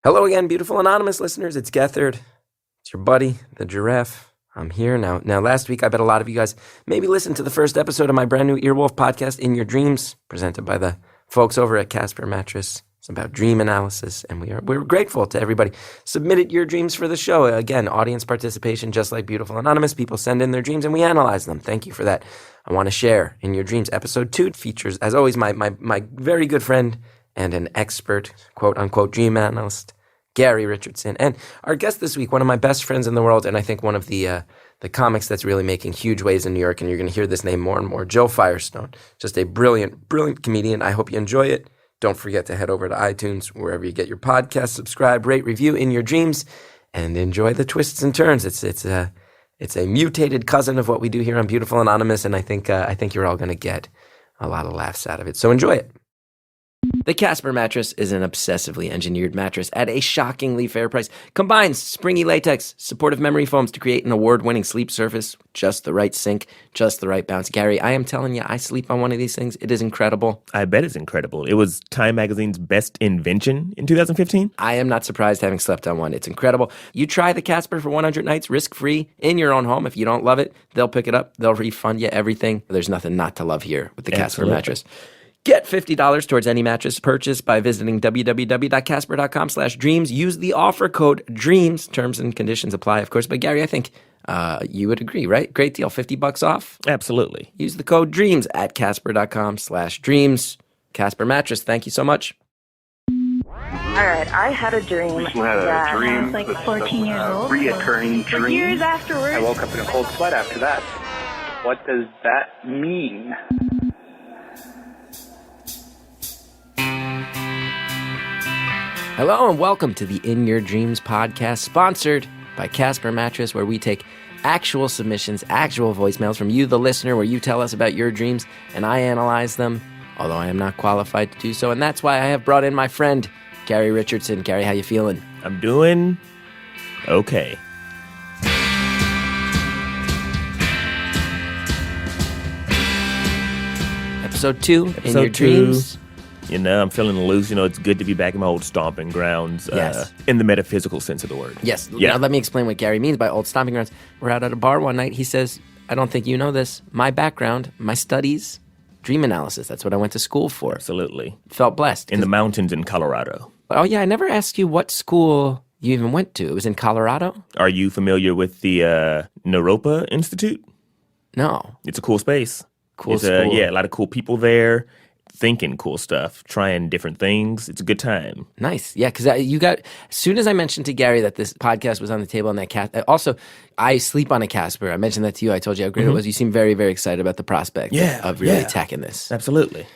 Hello again, beautiful anonymous listeners. It's Gethard. It's your buddy, the giraffe. I'm here now. Now, last week, I bet a lot of you guys maybe listened to the first episode of my brand new Earwolf podcast, In Your Dreams, presented by the folks over at Casper Mattress. It's about dream analysis, and we're grateful to everybody. Submitted your dreams for the show. Again, audience participation, just like beautiful anonymous. People send in their dreams, and we analyze them. Thank you for that. I want to share In Your Dreams. Episode 2 features, as always, my very good friend and an expert, quote-unquote, dream analyst, Gary Richardson. And our guest this week, one of my best friends in the world, and I think one of the comics that's really making huge waves in New York, and you're going to hear this name more and more, Jo Firestone. Just a brilliant, brilliant comedian. I hope you enjoy it. Don't forget to head over to iTunes, wherever you get your podcasts, subscribe, rate, review In Your Dreams, and enjoy the twists and turns. It's a mutated cousin of what we do here on Beautiful Anonymous, and I think you're all going to get a lot of laughs out of it. So enjoy it. The Casper mattress is an obsessively engineered mattress at a shockingly fair price. Combines springy latex, supportive memory foams to create an award-winning sleep surface, just the right sink, just the right bounce. Gary, I am telling you, I sleep on one of these things. It is incredible. I bet it's incredible. It was Time Magazine's best invention in 2015. I am not surprised having slept on one. It's incredible. You try the Casper for 100 nights, risk-free, in your own home. If you don't love it, they'll pick it up. They'll refund you everything. There's nothing not to love here with the Casper mattress. Get $50 towards any mattress purchase by visiting www.casper.com/dreams. Use the offer code DREAMS. Terms and conditions apply, of course. But Gary, I think you would agree, right? Great deal. $50 off? Absolutely. Use the code DREAMS at casper.com/dreams. Casper Mattress, thank you so much. All right, I had a dream. You had a dream. I was like 14 years old. Reoccurring For dream. years afterwards. I woke up in a cold sweat after that. What does that mean? Hello and welcome to the In Your Dreams podcast, sponsored by Casper Mattress, where we take actual submissions, actual voicemails from you, the listener, where you tell us about your dreams, and I analyze them, although I am not qualified to do so. And that's why I have brought in my friend, Gary Richardson. Gary, how you feeling? I'm doing okay. Episode 2, In Your Dreams. You know, I'm feeling loose. You know, it's good to be back in my old stomping grounds. Yes. In the metaphysical sense of the word. Yes. Yeah. Now let me explain what Gary means by old stomping grounds. We're out at a bar one night. He says, I don't think you know this. My background, my studies, dream analysis. That's what I went to school for. Absolutely. Felt blessed. In the mountains in Colorado. Oh, yeah. I never asked you what school you even went to. It was in Colorado? Are you familiar with the Naropa Institute? No. It's a cool space. Cool school. Yeah, a lot of cool people there. Thinking cool stuff, trying different things. It's a good time. Nice. Yeah, because as soon as I mentioned to Gary that this podcast was on the table and that also, I sleep on a Casper. I mentioned that to you. I told you how great it was. You seem very, very excited about the prospect of really attacking this. Absolutely.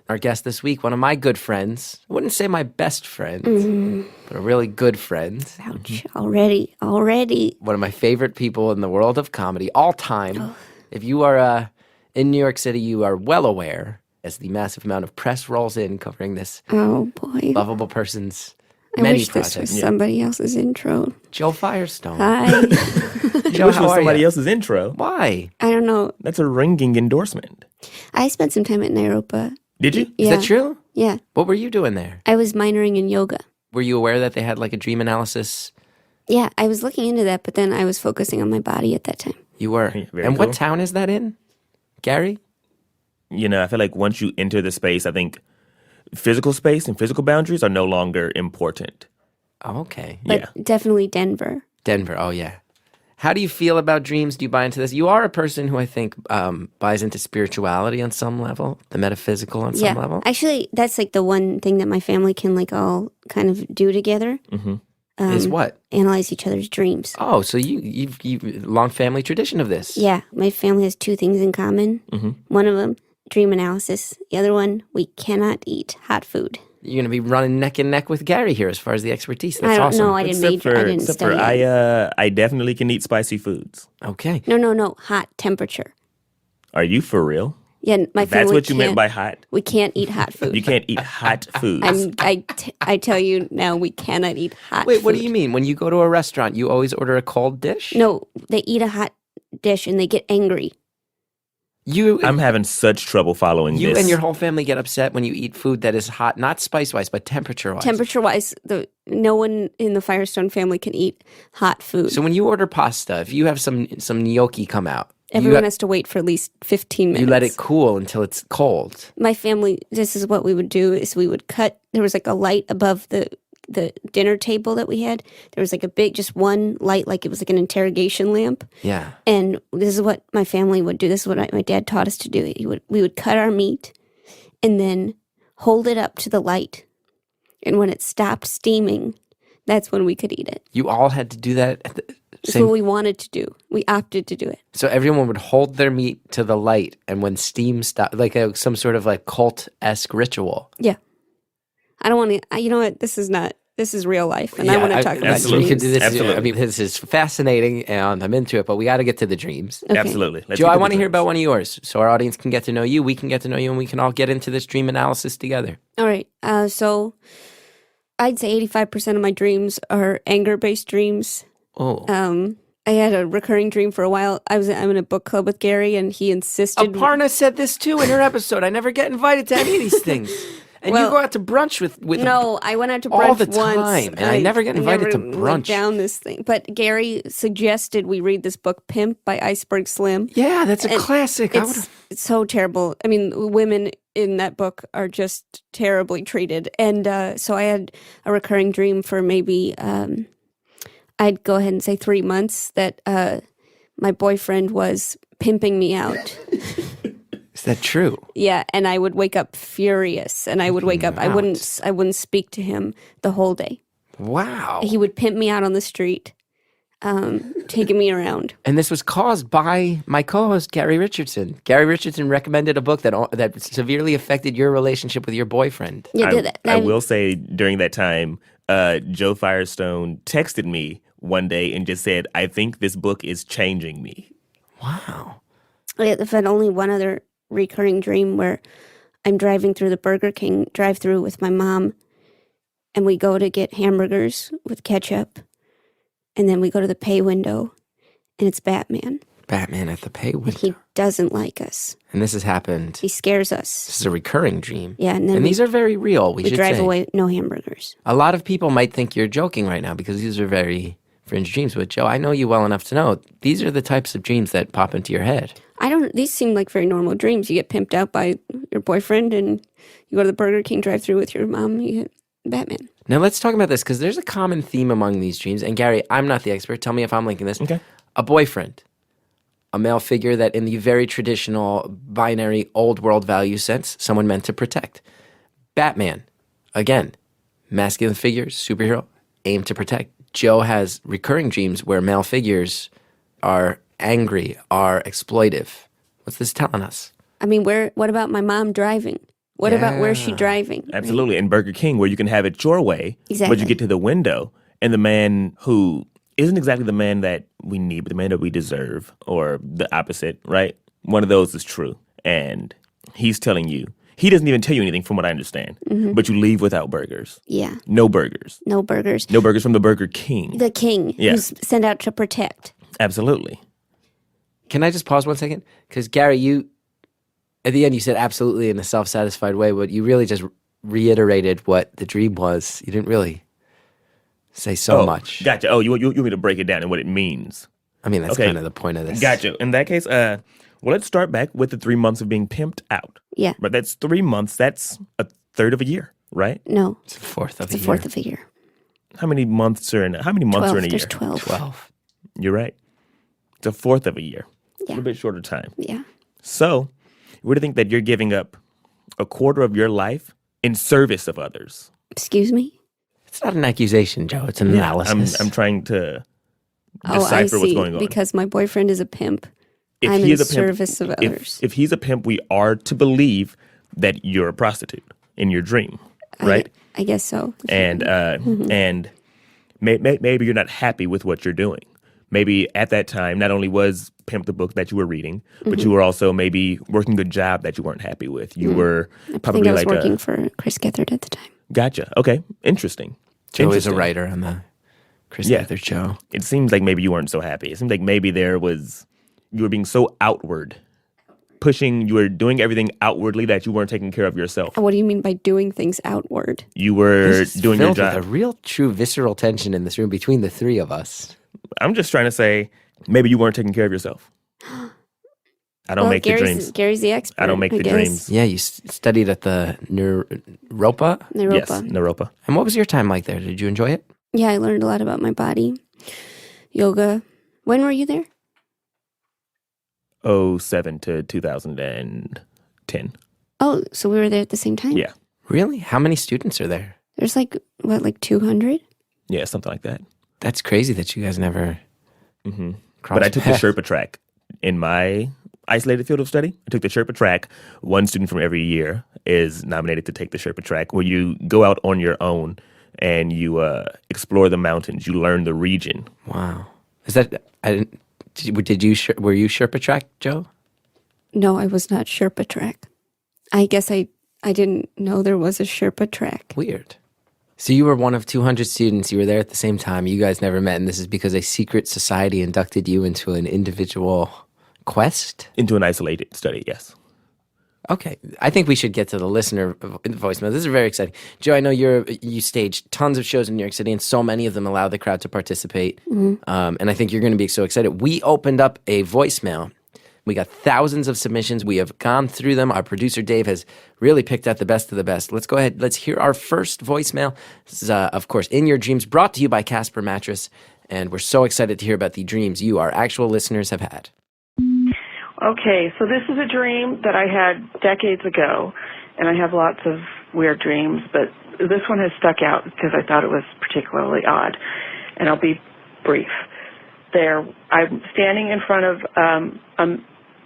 Our guest this week, one of my good friends. I wouldn't say my best friend, but a really good friend. Ouch. Already. One of my favorite people in the world of comedy, all time. Oh. If you are in New York City, you are well aware as the massive amount of press rolls in covering this lovable person's many projects. This was somebody else's intro. Jo Firestone. Hi. Jo, how was somebody else's intro? Why? I don't know. That's a ringing endorsement. I spent some time at Naropa. Did you? Yeah. Is that true? Yeah. What were you doing there? I was minoring in yoga. Were you aware that they had like a dream analysis? Yeah, I was looking into that, but then I was focusing on my body at that time. You were. Very and cool. what town is that in? Gary? You know, I feel like once you enter the space, I think physical space and physical boundaries are no longer important. Oh, okay. But definitely Denver. Denver, oh yeah. How do you feel about dreams? Do you buy into this? You are a person who I think buys into spirituality on some level, the metaphysical on some level. Actually, that's like the one thing that my family can like all kind of do together. Mm-hmm. Is what? Analyze each other's dreams. Oh, so you've long family tradition of this. Yeah, my family has two things in common. Mm-hmm. One of them, dream analysis. The other one, we cannot eat hot food. You're going to be running neck and neck with Gary here as far as the expertise. That's awesome. No, I didn't major. I didn't study. I definitely can eat spicy foods. Okay. No. Hot temperature. Are you for real? Yeah, my family. That's what you meant by hot? We can't eat hot food. You can't eat hot foods. I tell you now, we cannot eat hot food. Wait, what do you mean? When you go to a restaurant, you always order a cold dish? No, they eat a hot dish and they get angry. I'm having such trouble following You this. and your whole family get upset when you eat food that is hot, not spice-wise, but temperature-wise. Temperature-wise, no one in the Firestone family can eat hot food. So when you order pasta, if you have some gnocchi come out, Everyone has to wait for at least 15 minutes. you let it cool until it's cold. My family, this is what we would do, is we would cut, there was like a light above the dinner table that we had. There was like a big, just one light, like it was like an interrogation lamp. Yeah. And this is what my family would do. This is what my dad taught us to do. We would cut our meat and then hold it up to the light. And when it stopped steaming, that's when we could eat it. You all had to do that at the That's same... what we wanted to do. We opted to do it. So everyone would hold their meat to the light, and when steam stopped, like some sort of like cult-esque ritual. Yeah. I don't want to, you know what, this is real life, and I want to talk about absolutely. We could dreams. do this. Absolutely. I mean, this is fascinating, and I'm into it, but we got to get to the dreams. Okay. Absolutely. Let's Joe, get I to want the to hear dreams. about one of yours, so our audience can get to know you, we can get to know you, and we can all get into this dream analysis together. All right. So I'd say 85% of my dreams are anger-based dreams. Oh. I had a recurring dream for a while. I'm in a book club with Gary, and he insisted. Aparna said this too in her episode. I never get invited to any of these things. And you Well, go out to brunch with No, I went out to all brunch the once. time, and I never get invited to went brunch. down this thing, but Gary suggested we read this book, Pimp by Iceberg Slim. Yeah, that's a And classic. It's so terrible. I mean, women in that book are just terribly treated. And so I had a recurring dream for maybe, I'd go ahead and say 3 months, that my boyfriend was pimping me out. Is that true? Yeah, and I would wake up furious, and I would wake up. I wouldn't speak to him the whole day. Wow. He would pimp me out on the street, taking me around. And this was caused by my co-host, Gary Richardson. Gary Richardson recommended a book that severely affected your relationship with your boyfriend. Yeah, I will say during that time, Jo Firestone texted me one day and just said, "I think this book is changing me." Wow. I've had only one other recurring dream where I'm driving through the Burger King drive-thru with my mom, and we go to get hamburgers with ketchup, and then we go to the pay window, and it's Batman. Batman at the pay And window. he doesn't like us. And this has happened. He scares us. This is a recurring dream. Yeah, and then And these are very real, we we should drive say. away, no hamburgers. A lot of people might think you're joking right now because these are very fringe dreams. But Joe, I know you well enough to know these are the types of dreams that pop into your head. These seem like very normal dreams. You get pimped out by your boyfriend, and you go to the Burger King drive-thru with your mom, you get Batman. Now let's talk about this because there's a common theme among these dreams. And Gary, I'm not the expert. Tell me if I'm linking this. Okay. A boyfriend, a male figure that in the very traditional binary old world value sense, someone meant to protect. Batman, again, masculine figure, superhero, aimed to protect. Joe has recurring dreams where male figures are angry, are exploitive. What's this telling us? I mean, what about my mom driving? What about where's she Yeah. driving? Absolutely. In Burger King, where you can have it your way, but Exactly. you get to the window, and the man who isn't exactly the man that we need, but the man that we deserve, or the opposite, right? One of those is true. And he's telling you, he doesn't even tell you anything from what I understand, but you leave without burgers. Yeah, No burgers. no burgers. No burgers from the Burger King. The king Yeah. who's sent out to protect. Absolutely. Can I just pause 1 second? Because Gary, you, at the end, you said absolutely in a self-satisfied way, but you really just reiterated what the dream was. You didn't really say so much. Gotcha. Oh, you want me to break it down and what it means? I mean, that's Okay. kind of the point of this. Gotcha. In that case, well, let's start back with the 3 months of being pimped out. Yeah, But that's 3 months. That's a third of a year, right? no, It's a fourth of it's a a year. fourth of a year. How many months are in a 12. year? There's 12. 12. You're right. It's a fourth of a year. A Yeah. little bit shorter time. Yeah. So, we would think that you're giving up a quarter of your life in service of others. Excuse me? It's not an accusation, Joe. It's an analysis. I'm trying to Oh, I decipher what's see. going on. Because my boyfriend is a pimp. If I'm he in is a pimp, service of others. If he's a pimp, we are to believe that you're a prostitute in your dream, right? I guess so. And and maybe you're not happy with what you're doing. Maybe at that time, not only was Pimp the book that you were reading, but you were also maybe working a job that you weren't happy with. You were I probably think I was like working for Chris Gethard at the time. Gotcha. Okay. Interesting. Joe is a Interesting. writer on the Chris Yeah. Gethard Show. It seems like maybe you weren't so happy. It seems like maybe you were being so outward you were doing everything outwardly that you weren't taking care of yourself. What do you mean by doing things outward? You were This is doing your filled job. with a real, true, visceral tension in this room between the three of us. I'm just trying to say, maybe you weren't taking care of yourself. I don't make the dreams. Gary's the expert. I don't make the guess. dreams. Yeah, you studied at the Naropa. Yes, Naropa. Naropa. And what was your time like there? Did you enjoy it? Yeah, I learned a lot about my body. Yoga. When were you there? 2007 to 2010. Oh, so we were there at the same time? Yeah. Really? How many students are there? There's like 200? Yeah, something like that. That's crazy that you guys never But I took the paths. Sherpa track in my isolated field of study. I took the Sherpa track. One student from every year is nominated to take the Sherpa track, where you go out on your own and you explore the mountains. You learn the region. Wow. Is that, were you Sherpa track, Joe? No, I was not Sherpa track. I guess I didn't know there was a Sherpa track. Weird. So you were one of 200 students. You were there at the same time. You guys never met, and this is because a secret society inducted you into an individual quest? Into an isolated study, yes. Okay. I think we should get to the listener voicemail. This is very exciting. Joe, I know you staged tons of shows in New York City, and so many of them allow the crowd to participate. And I think you're going to be so excited. We opened up a voicemail. We got thousands of submissions. We have gone through them. Our producer, Dave, has really picked out the best of the best. Let's go ahead. Let's hear our first voicemail. This is, of course, In Your Dreams, brought to you by Casper Mattress. And we're so excited to hear about the dreams you, our actual listeners, have had. Okay, so this is a dream that I had decades ago, and I have lots of weird dreams, but this one has stuck out because I thought it was particularly odd, and I'll be brief. I'm standing in front of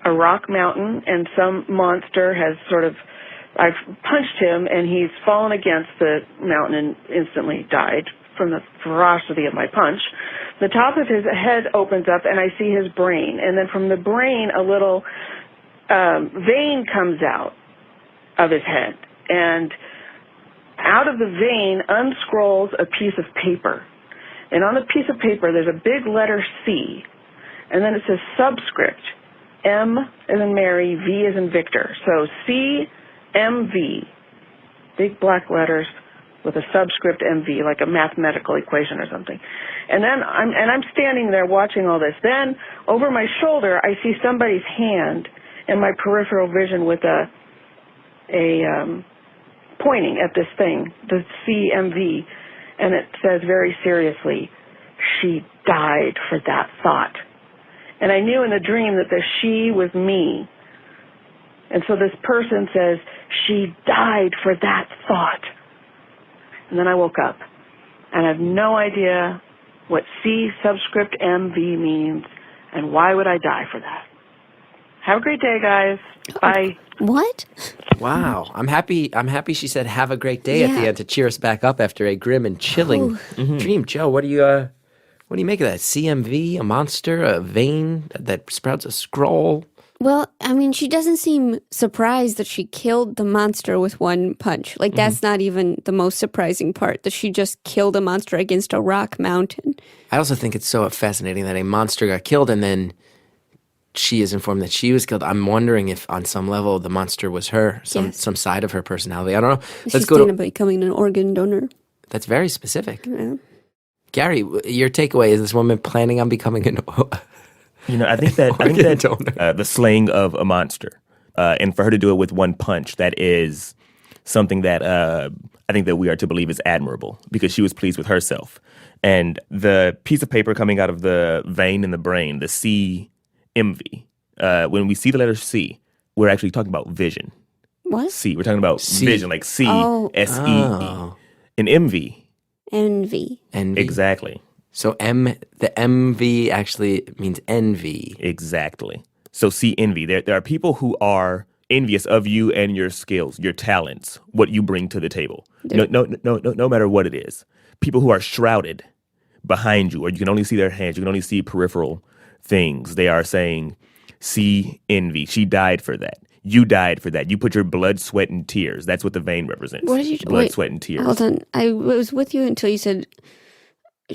a rock mountain, and some monster has I've punched him, and he's fallen against the mountain and instantly died from the ferocity of my punch. The top of his head opens up, and I see his brain. And then from the brain, a little vein comes out of his head. And out of the vein unscrolls a piece of paper. And on the piece of paper, there's a big letter C. And then it says subscript, M as in Mary, V as in Victor. So C-M-V, big black letters with a subscript MV, like a mathematical equation or something. And then I'm standing there watching all this. Then over my shoulder, I see somebody's hand in my peripheral vision with a pointing at this thing, the CMV, and it says very seriously, "She died for that thought." And I knew in the dream that the she was me. And so this person says, "She died for that thought." And then I woke up, and I have no idea what C subscript MV means, and why would I die for that? Have a great day, guys. Bye. What? Wow. I'm happy she said have a great day at the Yeah. end to cheer us back up after a grim and chilling dream. Joe, what do you make of that? CMV, a monster, a vein that sprouts a scroll? Well, I mean, she doesn't seem surprised that she killed the monster with one punch. Like, that's not even the most surprising part, that she just killed a monster against a rock mountain. I also think it's so fascinating that a monster got killed and then she is informed that she was killed. I'm wondering if on some level the monster was her, some side of her personality. I don't know. She's thinking about becoming an organ donor. That's very specific. Yeah. Gary, your takeaway is this woman planning on becoming an I think that the slaying of a monster, and for her to do it with one punch, that is something that I think that we are to believe is admirable, because she was pleased with herself. And the piece of paper coming out of the vein in the brain, the CMV, when we see the letter C, we're actually talking about vision. What? C, we're talking about vision, like C, S-E-E. Oh. And MV. Envy. Envy. Exactly. So the MV actually means envy. Exactly. So see envy. There are people who are envious of you and your skills, your talents, what you bring to the table. No matter what it is. People who are shrouded behind you, or you can only see their hands, you can only see peripheral things. They are saying, see envy. She died for that. You died for that. You put your blood, sweat, and tears. That's what the vein represents. What did you blood, sweat, and tears. Hold on. I was with you until you said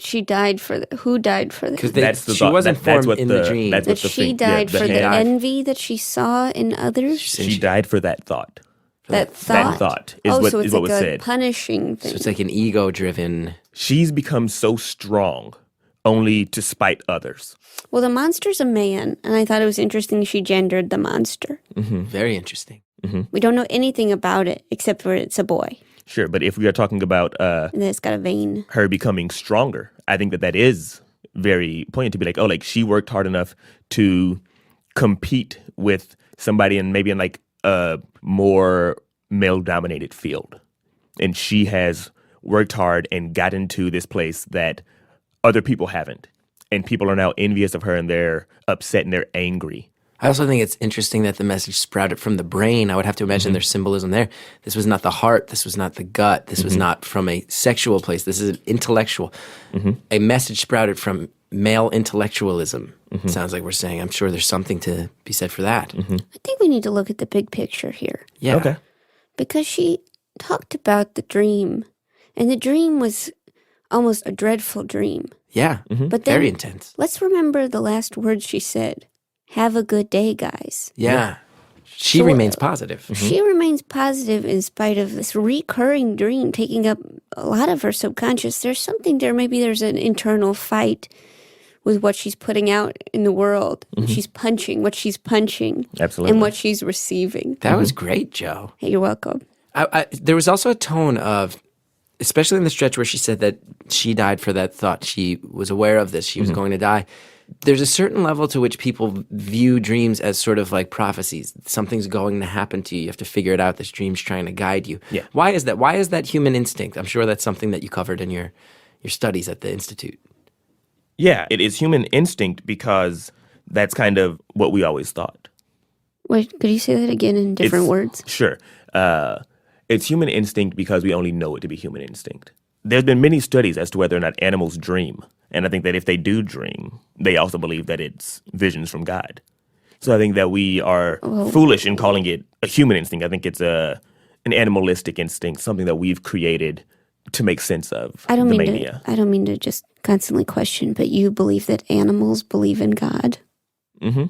she died for who died for the Because That's she wasn't formed in the dream. That's that what the she thing, died for the hand. envy that she saw in others. She died for that thought. That That thought is so it's what like was a said. punishing thing. So it's like an ego-driven. She's become so strong only to spite others. Well, the monster's a man, and I thought it was interesting she gendered the monster. Very interesting. We don't know anything about it except for it's a boy, Sure, but if we are talking about and then it's got a vein. her becoming stronger, I think that is very poignant to be like, oh, like she worked hard enough to compete with somebody in maybe in like a more male-dominated field. And she has worked hard and got into this place that other people haven't. And people are now envious of her and they're upset and they're angry. I also think it's interesting that the message sprouted from the brain. I would have to imagine there's symbolism there. This was not the heart. This was not the gut. This was not from a sexual place. This is an intellectual. A message sprouted from male intellectualism. Sounds like we're saying. I'm sure there's something to be said for that. I think we need to look at the big picture here. Yeah. Okay. Because she talked about the dream, and the dream was almost a dreadful dream. Yeah. But then, Very intense. let's remember the last words she said. Have a good day, guys. Yeah. She So, remains positive. She remains positive in spite of this recurring dream taking up a lot of her subconscious. There's something there. Maybe there's an internal fight with what she's putting out in the world. And she's punching what she's punching. Absolutely. And what she's receiving. That was great, Joe. Hey, you're welcome. There was also a tone of, especially in the stretch where she said that she died for that thought. She was aware of this. She was going to die. There's a certain level to which people view dreams as sort of like prophecies. Something's going to happen to you. You have to figure it out. This dream's trying to guide you. Yeah. Why is that? Why is that human instinct? I'm sure that's something that you covered in your studies at the Institute. Yeah, it is human instinct because that's kind of what we always thought. Wait, could you say that again in different It's- words? Sure. It's human instinct because we only know it to be human instinct. There's been many studies as to whether or not animals dream. And I think that if they do dream, they also believe that it's visions from God. So I think that we are foolish in calling it a human instinct. I think it's an animalistic instinct, something that we've created to make sense of I don't the mean mania. to. I don't mean to just constantly question, but you believe that animals believe in God. Mm-hmm.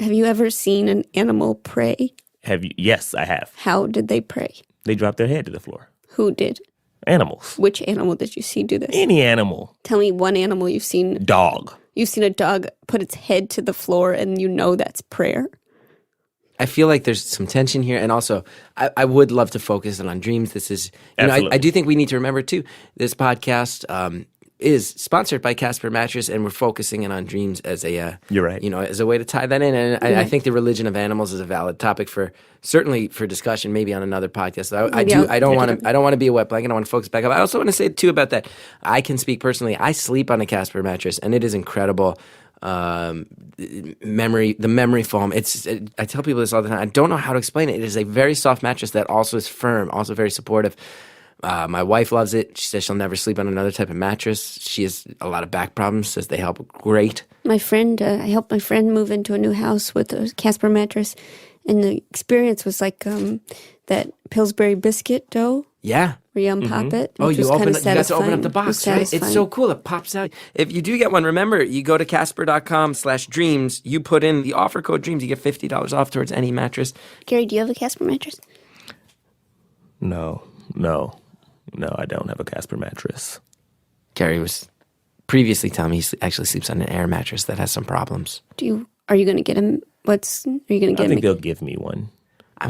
Have you ever seen an animal pray? Have you? Yes, I have. How did they pray? They drop their head to the floor. Who did? Animals. Which animal did you see do this? Any animal. Tell me one animal you've seen. Dog. You've seen a dog put its head to the floor, and you know that's prayer. I feel like there's some tension here, and also I would love to focus on dreams. This is, I do think we need to remember too. This podcast is sponsored by Casper Mattress, and we're focusing in on dreams as a You're right. as a way to tie that in. And I think the religion of animals is a valid topic certainly for discussion, maybe on another podcast. I don't want to be a wet blanket. I want to focus back up. I also want to say too about that. I can speak personally. I sleep on a Casper mattress, and it is incredible. The memory foam. I tell people this all the time. I don't know how to explain it. It is a very soft mattress that also is firm, also very supportive. My wife loves it. She says she'll never sleep on another type of mattress. She has a lot of back problems. Says they help great. My friend, I helped my friend move into a new house with a Casper mattress, and the experience was like that Pillsbury biscuit dough. Yeah. Where you unpop it. Oh, which you was kinda got to open up the satisfying. box, right? It's so cool. It pops out. If you do get one, remember, you go to casper.com/dreams. You put in the offer code DREAMS. You get $50 off towards any mattress. Gary, do you have a Casper mattress? No, I don't have a Casper mattress. Gary was previously telling me he actually sleeps on an air mattress that has some problems. Are you going to get him? Are you going to get I him? think they'll give me one. I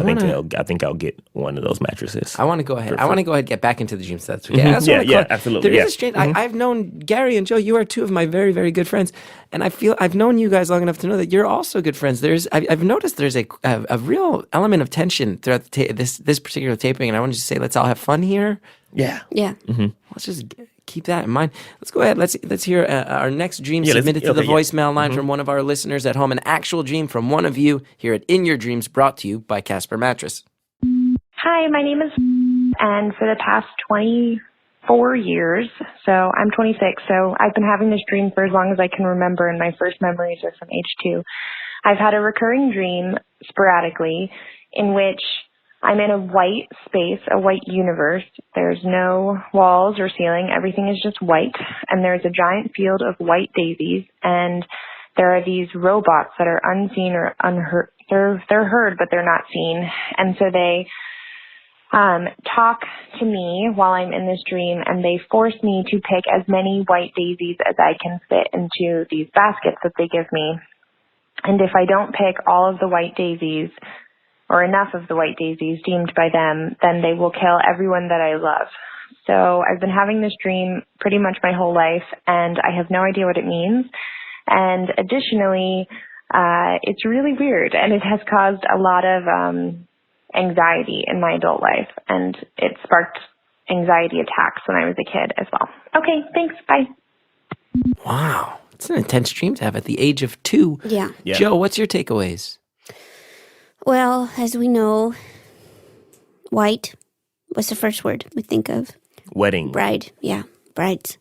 think I'll get one of those mattresses. I want to go ahead. I want to go ahead and get back into the dreams. So that's okay. Yeah, absolutely. There is a strange. I've known Gary and Joe. You are two of my very, very good friends, and I feel I've known you guys long enough to know that you're also good friends. I've noticed there's a real element of tension throughout this particular taping, and I wanted to say let's all have fun here. Yeah. Yeah. Mm-hmm. Let's just keep that in mind. Let's go ahead. Let's hear our next dream submitted to the voicemail line from one of our listeners at home. An actual dream from one of you here at In Your Dreams, brought to you by Casper Mattress. Hi, my name is, and for the past 24 years, so I'm 26, so I've been having this dream for as long as I can remember, and my first memories are from age 2. I've had a recurring dream sporadically in which I'm in a white space, a white universe. There's no walls or ceiling. Everything is just white. And there's a giant field of white daisies. And there are these robots that are unseen or unheard. They're heard, but they're not seen. And so they talk to me while I'm in this dream, and they force me to pick as many white daisies as I can fit into these baskets that they give me. And if I don't pick all of the white daisies, or enough of the white daisies deemed by them, then they will kill everyone that I love. So I've been having this dream pretty much my whole life, and I have no idea what it means. And additionally, it's really weird, and it has caused a lot of anxiety in my adult life, and it sparked anxiety attacks when I was a kid as well. Okay, thanks. Bye. Wow. It's an intense dream to have at the age of 2. Yeah. Joe, what's your takeaways? Well, as we know, white was the first word we think of. Wedding. Bride. Yeah, brides.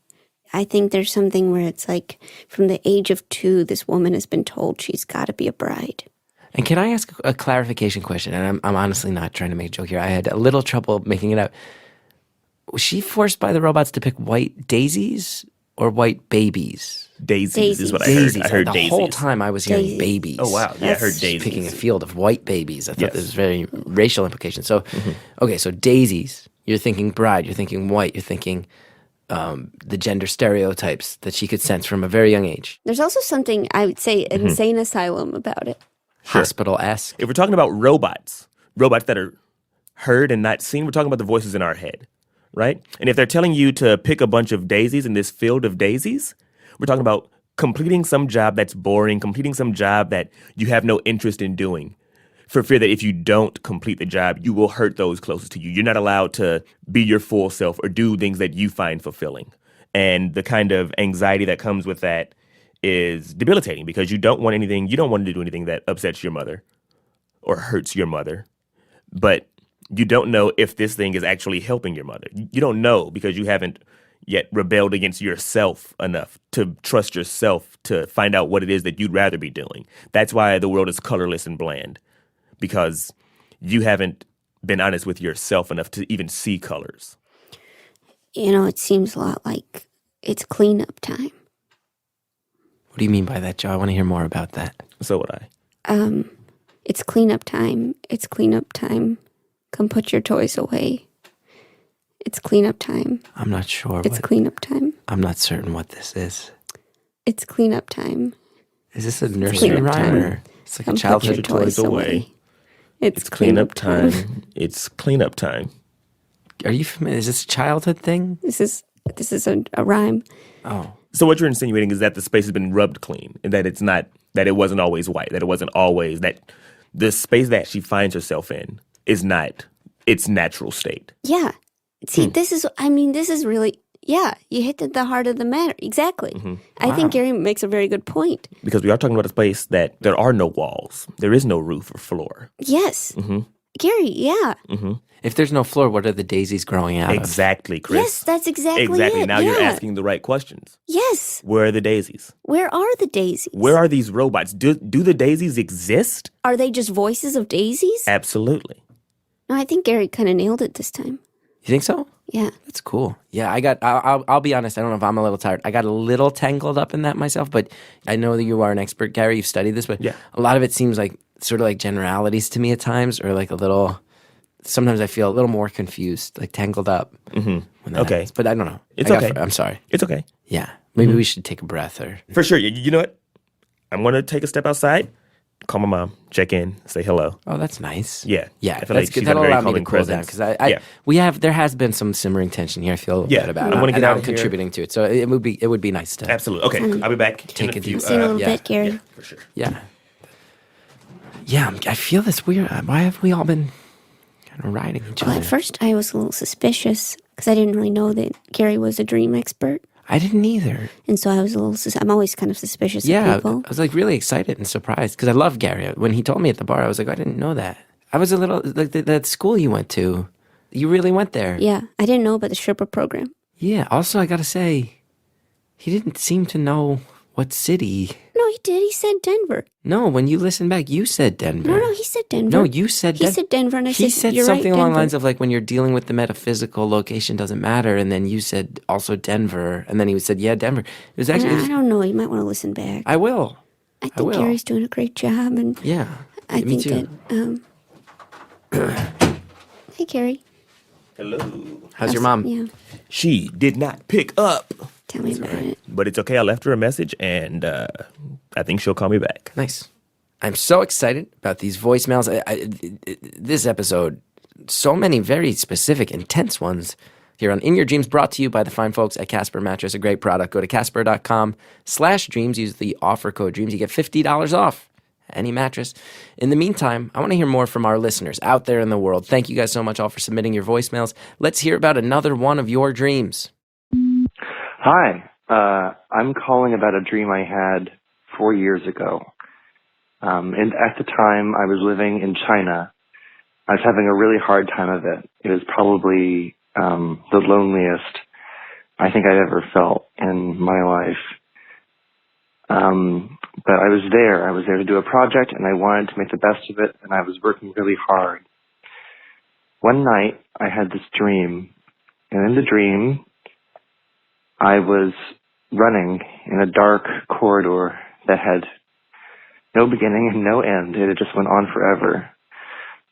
I think there's something where it's like from the age of 2, this woman has been told she's got to be a bride. And can I ask a clarification question? And I'm honestly not trying to make a joke here. I had a little trouble making it out. Was she forced by the robots to pick white daisies or white babies? Daisies is what I Daisies. heard. I heard the daisies. whole time I was hearing Daisies. babies. Oh, wow. Yeah, I heard daisies. Picking a field of white babies. I thought Yes. this was very racial implications. So, okay, so daisies. You're thinking bride. You're thinking white. You're thinking the gender stereotypes that she could sense from a very young age. There's also something, I would say, insane asylum about it. Sure. Hospital-esque. If we're talking about robots that are heard and not seen, we're talking about the voices in our head, right? And if they're telling you to pick a bunch of daisies in this field of daisies, we're talking about completing some job that's boring, completing some job that you have no interest in doing, for fear that if you don't complete the job, you will hurt those closest to you. You're not allowed to be your full self or do things that you find fulfilling. And the kind of anxiety that comes with that is debilitating, because you don't want to do anything that upsets your mother or hurts your mother. But you don't know if this thing is actually helping your mother. You don't know because you haven't yet rebelled against yourself enough to trust yourself to find out what it is that you'd rather be doing. That's why the world is colorless and bland, because you haven't been honest with yourself enough to even see colors. You know, it seems a lot like it's cleanup time. What do you mean by that, Joe? I want to hear more about that. So would I. It's cleanup time. It's cleanup time. Come put your toys away. It's cleanup time. I'm not sure. It's cleanup time. I'm not certain what this is. It's cleanup time. Is this a nursery Cleanup rhyme time. or it's like Come a put childhood your toy? toys away. It's cleanup time. It's cleanup time. Are you familiar? Is this a childhood thing? This is a rhyme. Oh. So what you're insinuating is that the space has been rubbed clean, and that that it wasn't always white, that it wasn't always, that the space that she finds herself in is not its natural state. Yeah. See, this is really, yeah, you hit the heart of the matter. Exactly. I think Gary makes a very good point. Because we are talking about a space that there are no walls. There is no roof or floor. Yes. Gary, yeah. If there's no floor, what are the daisies growing out of? Exactly, Chris. Yes, that's exactly it. Now yeah. you're asking the right questions. Yes. Where are the daisies? Where are the daisies? Where are these robots? Do the daisies exist? Are they just voices of daisies? Absolutely. No, I think Gary kind of nailed it this time. You think so? Yeah. That's cool. Yeah, I'll be honest, I don't know if I'm a little tired. I got a little tangled up in that myself, but I know that you are an expert, Gary. You've studied this, but yeah. A lot of it seems like sort of like generalities to me at times, or like a little, sometimes I feel a little more confused, like tangled up. When that happens. But I don't know. It's okay. I'm sorry. It's okay. Yeah. Maybe we should take a breath or. For sure. You know what? I'm going to take a step outside, call my mom, check in, say hello. Oh, that's nice. Yeah. Yeah. I feel That's like good. she's got a That'll very allow me to calming cool down presence. because there has been some simmering tension here. I feel a bit about it. I wanna get and out I'm of here. contributing to it. So it would be nice to. Absolutely. Okay. I'll be back. Take in a deep See you in a little yeah. bit, Gary. Yeah, for sure. Yeah. Yeah, I feel this weird. Why have we all been kind of riding each Well, other? at first I was a little suspicious because I didn't really know that Gary was a dream expert. I didn't either. And so I was I'm always kind of suspicious Yeah, of people. I was like really excited and surprised because I love Gary. When he told me at the bar, I was like, I didn't know that. I was a little, like that school you went to, you really went there. Yeah, I didn't know about the Sherpa program. Yeah, also I gotta say, he didn't seem to know what city. No, he did. He said Denver. No, when you listen back, you said Denver. No, he said Denver. No, you said He said Denver, and I he said, said you're something right, along the Denver. lines of like when you're dealing with the metaphysical, location doesn't matter, and then you said also Denver, and then he said, yeah, Denver. It was actually. I don't know. You might want to listen back. I will. I think will. Gary's doing a great job, and Yeah, I me think too. that. Hey, Gary. Hello. How's your mom? Yeah. She did not pick up, Tell me about it. but it's okay. I left her a message, and I think she'll call me back. Nice. I'm so excited about these voicemails. This episode, so many very specific, intense ones here on In Your Dreams, brought to you by the fine folks at Casper Mattress, a great product. Go to casper.com/dreams. Use the offer code DREAMS. You get $50 off any mattress. In the meantime, I want to hear more from our listeners out there in the world. Thank you guys so much all for submitting your voicemails. Let's hear about another one of your dreams. Hi, I'm calling about a dream I had 4 years ago. And at the time I was living in China, I was having a really hard time of it. It was probably the loneliest I think I've ever felt in my life. But I was there. I was there to do a project, and I wanted to make the best of it, and I was working really hard. One night, I had this dream, and in the dream, I was running in a dark corridor that had no beginning and no end. It just went on forever.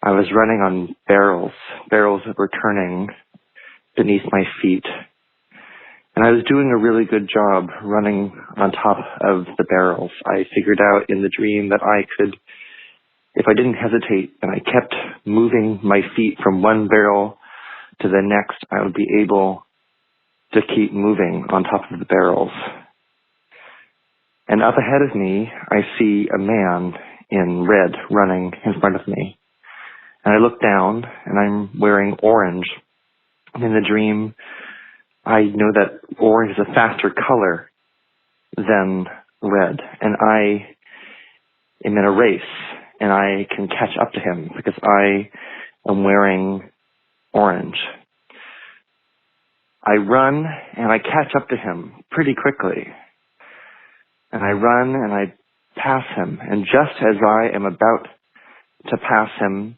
I was running on barrels that were turning beneath my feet. And I was doing a really good job running on top of the barrels. I figured out in the dream that I could, if I didn't hesitate and I kept moving my feet from one barrel to the next, I would be able to keep moving on top of the barrels. And up ahead of me, I see a man in red running in front of me. And I look down, and I'm wearing orange. And in the dream, I know that orange is a faster color than red. And I am in a race, and I can catch up to him because I am wearing orange. I run, and I catch up to him pretty quickly. And I run, and I pass him. And just as I am about to pass him,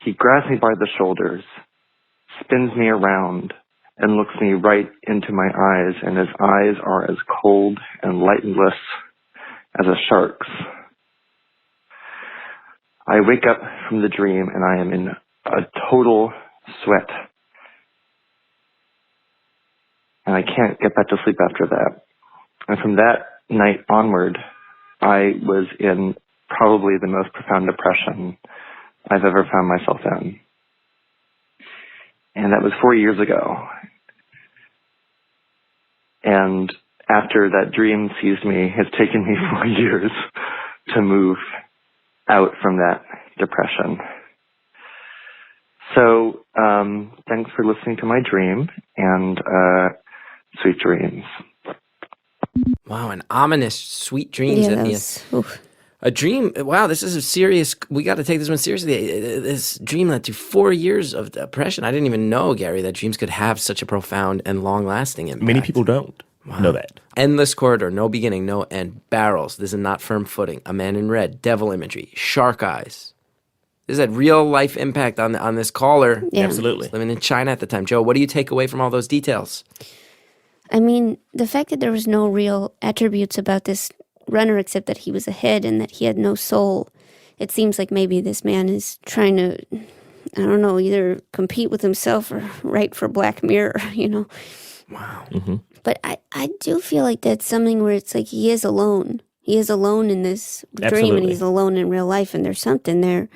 he grabs me by the shoulders, spins me around, and looks me right into my eyes, and his eyes are as cold and lightless as a shark's. I wake up from the dream, and I am in a total sweat. And I can't get back to sleep after that. And from that night onward, I was in probably the most profound depression I've ever found myself in. And that was 4 years ago. And after that dream seized me, it's taken me 4 years to move out from that depression. So, thanks for listening to my dream, and sweet dreams. Wow, an ominous sweet dreams at the end. A dream. Wow, this is a serious. We got to take this one seriously. This dream led to 4 years of depression. I didn't even know, Gary, that dreams could have such a profound and long-lasting impact. Many people don't know that. Endless corridor, no beginning, no end. Barrels. This is not firm footing. A man in red. Devil imagery. Shark eyes. This had real life impact on this caller. Yeah. Absolutely. Living in China at the time. Joe, what do you take away from all those details? I mean, the fact that there was no real attributes about this runner except that he was ahead and that he had no soul. It seems like maybe this man is trying to, I don't know, either compete with himself or write for Black Mirror, you know. Wow. Mm-hmm. But I do feel like that's something where it's like he is alone. He is alone in this dream, Absolutely. and he's alone in real life, and there's something there.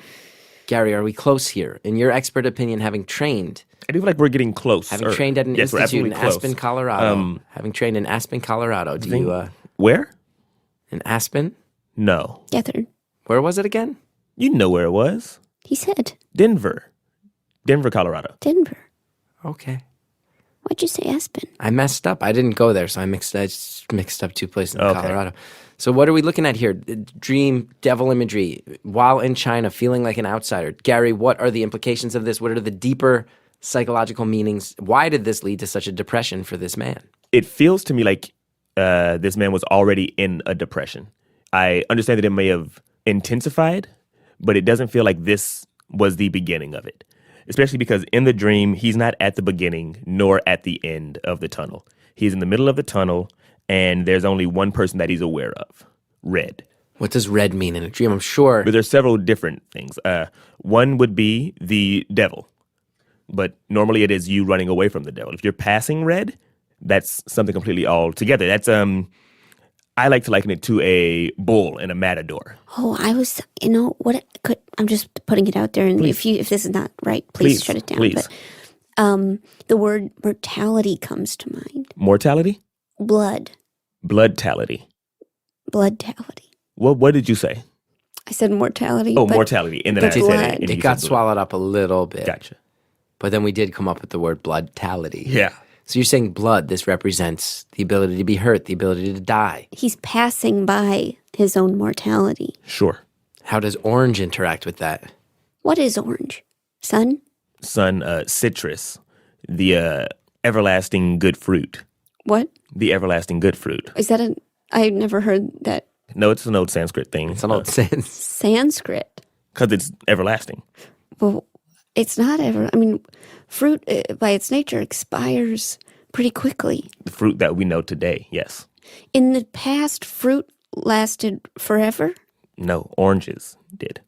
Gary, are we close here? In your expert opinion, having trained... I do feel like we're getting close. Having trained at an yes, we're institute in absolutely Aspen, close. Colorado. Having trained in Aspen, Colorado. Do you... Where? In Aspen? No. Gethard. Where was it again? You know where it was. He said. Denver, Colorado. Denver. Okay. Why'd you say Aspen? I messed up. I didn't go there, so I just mixed up two places in Okay. Colorado. So what are we looking at here? Dream, devil imagery, while in China, feeling like an outsider. Gary, what are the implications of this? What are the deeper psychological meanings? Why did this lead to such a depression for this man? It feels to me like this man was already in a depression. I understand that it may have intensified, but it doesn't feel like this was the beginning of it. Especially because in the dream, he's not at the beginning nor at the end of the tunnel. He's in the middle of the tunnel, and there's only one person that he's aware of, Red. What does red mean in a dream? I'm sure. But there's several different things. One would be the devil, but normally it is you running away from the devil. If you're passing Red, that's something completely all together. That's I like to liken it to a bull and a matador. Oh, I was, I'm just putting it out there, and if this is not right, please shut it down. Please. But the word mortality comes to mind. Mortality? Blood. Bloodtality. Bloodtality. What did you say? I said mortality. Oh, mortality. And then I but said blood. and It you got said blood. swallowed up a little bit. Gotcha. But then we did come up with the word bloodtality. Yeah. So you're saying blood, this represents the ability to be hurt, the ability to die. He's passing by his own mortality. Sure. How does orange interact with that? What is orange? Sun? Sun, citrus, the everlasting good fruit. What? The everlasting good fruit. Is that I've never heard that. No, it's an old Sanskrit thing. It's an old sense. Sanskrit. Because it's everlasting. Well, it's not fruit by its nature expires pretty quickly. The fruit that we know today, yes. In the past, fruit lasted forever? No, oranges did.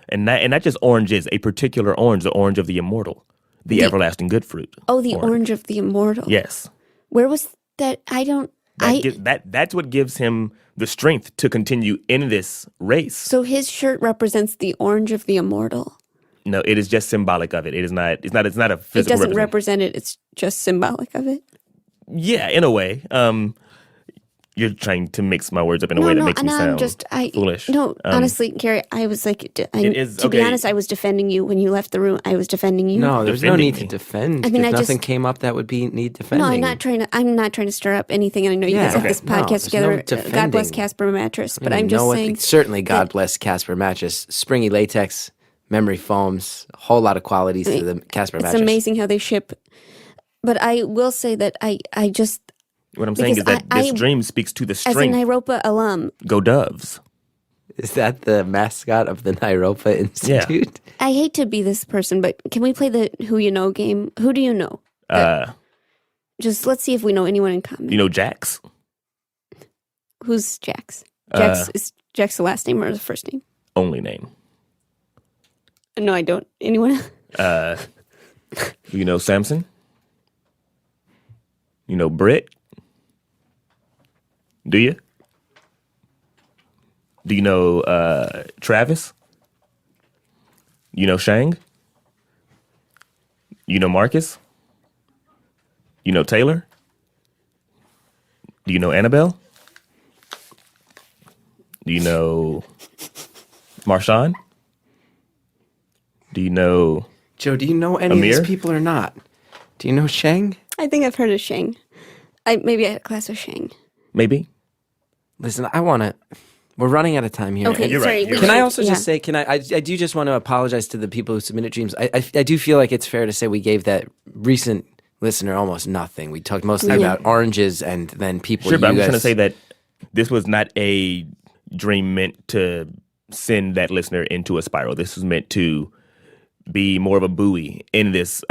And not just oranges, a particular orange, the orange of the immortal, the everlasting good fruit. Oh, the orange of the immortal. Yes. Where was that? That's what gives him the strength to continue in this race. So his shirt represents the orange of the immortal. No, it is just symbolic of it. It's not a physical It doesn't representation. represent it. It's just symbolic of it. Yeah, in a way. You're trying to mix my words up in a way that makes me sound foolish. No, honestly, Gary, I was like, to be okay. honest, I was defending you when you left the room. I was defending you. No, there's no need to me. defend. I mean, because I nothing just- came up that would need defending. No, I'm not trying to stir up anything. And I know you guys have this No, podcast there's together. no defending. God bless Casper Mattress. But I'm just saying. Certainly, God bless Casper mattress. Springy latex, memory foams, a whole lot of qualities to the Casper It's mattress. amazing how they ship. But I will say that I just, What I'm saying is Because that this I- dream speaks to the as a strength. Nairopa alum, Go Doves. Is that the mascot of the Nairopa Institute? I hate to be this person, but can we play the who you know game? Who do you know? Just let's see if we know anyone in common. You know Jax? Who's Jax? Is Jax the last name or the first name? Only name. No, I don't. Anyone? You know Samson? You know Britt? Do you? Do you know Travis? You know Shang? You know Marcus? You know Taylor? Do you know Annabelle? Do you know Marshawn? Do you know Joe, do you know any Amir? of these people or not? Do you know Sheng? I think I've heard of Shang. Maybe I had a class with Shang. maybe? Listen, we're running out of time here. Okay, You're right, sorry. you're we Can I should- also just say, I do just want to apologize to the people who submitted dreams. I do feel like it's fair to say we gave that recent listener almost nothing. We talked mostly about oranges and then people. Sure, but I'm you just going to guys- say that this was not a dream meant to send that listener into a spiral. This was meant to be more of a buoy in this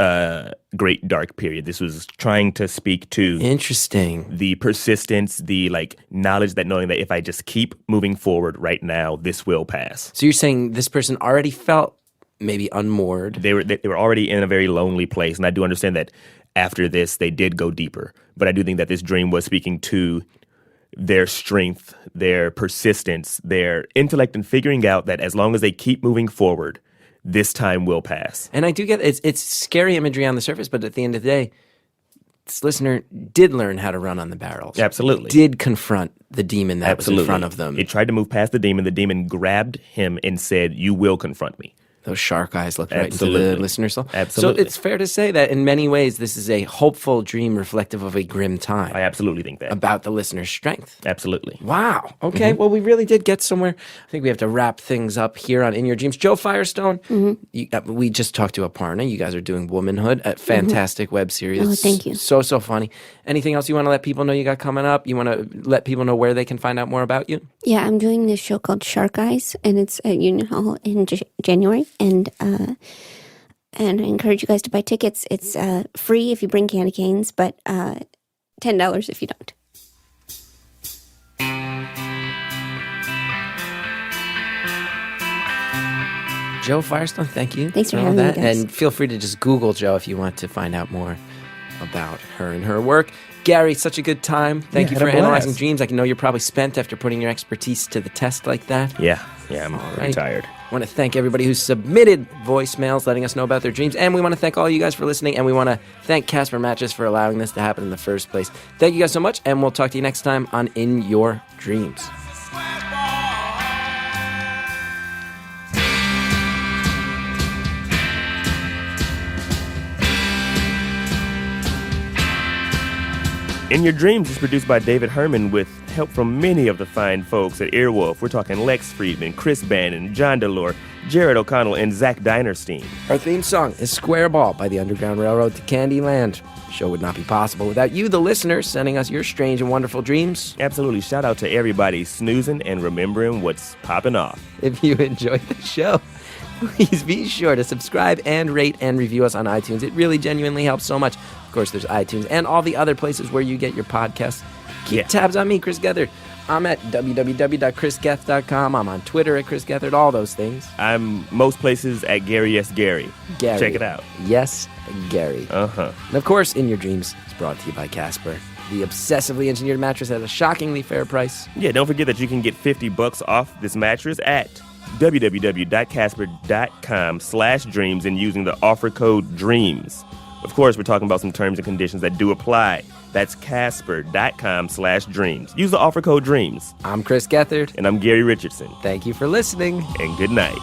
great dark period. This was trying to speak to Interesting. the persistence, the knowledge that knowing that if I just keep moving forward right now, this will pass. So you're saying this person already felt maybe unmoored. They were already in a very lonely place, and I do understand that after this they did go deeper. But I do think that this dream was speaking to their strength, their persistence, their intellect in figuring out that as long as they keep moving forward, this time will pass. And I do get it's scary imagery on the surface, but at the end of the day, this listener did learn how to run on the barrels. Absolutely. Did confront the demon that was in front of them. It tried to move past the demon. The demon grabbed him and said, "You will confront me." Those shark eyes look right into Absolutely. the listener's soul. Absolutely. So it's fair to say that in many ways, this is a hopeful dream reflective of a grim time. I absolutely think that. About the listener's strength. Absolutely. Wow. Okay. Well, we really did get somewhere. I think we have to wrap things up here on In Your Dreams. Jo Firestone, we just talked to Aparna. You guys are doing Womanhood, a fantastic web series. Oh, thank you. So funny. Anything else you want to let people know you got coming up? You want to let people know where they can find out more about you? Yeah, I'm doing this show called Shark Eyes, and it's at Union Hall in January. And I encourage you guys to buy tickets. It's free if you bring candy canes, but $10 if you don't. Jo Firestone, thank you. Thanks for all having me, that. guys. And feel free to just Google Jo if you want to find out more about her and her work. Gary, such a good time. Thank you had for a blast. analyzing dreams. I know you're probably spent after putting your expertise to the test like that. Yeah, I'm right. tired. I want to thank everybody who submitted voicemails letting us know about their dreams. And we want to thank all you guys for listening. And we want to thank Casper Mattress for allowing this to happen in the first place. Thank you guys so much. And we'll talk to you next time on In Your Dreams. In Your Dreams is produced by David Herman with help from many of the fine folks at Earwolf. We're talking Lex Friedman, Chris Bannon, John DeLore, Jared O'Connell, and Zach Dinerstein. Our theme song is Square Ball by the Underground Railroad to Candyland. The show would not be possible without you, the listeners, sending us your strange and wonderful dreams. Absolutely. Shout out to everybody snoozing and remembering what's popping off. If you enjoyed the show, please be sure to subscribe and rate and review us on iTunes. It really genuinely helps so much. Of course, there's iTunes and all the other places where you get your podcasts. Keep tabs on me, Chris Gethard. I'm at www.chrisgeth.com. I'm on Twitter at Chris Gethard, all those things. I'm most places at Gary S. Gary. Gary. Check it out. Yes, Gary. Uh-huh. And of course, In Your Dreams is brought to you by Casper. The obsessively engineered mattress at a shockingly fair price. Yeah, don't forget that you can get $50 off this mattress at www.casper.com/dreams and using the offer code DREAMS. Of course, we're talking about some terms and conditions that do apply. That's casper.com/dreams. Use the offer code DREAMS. I'm Chris Gethard. And I'm Gary Richardson. Thank you for listening. And good night.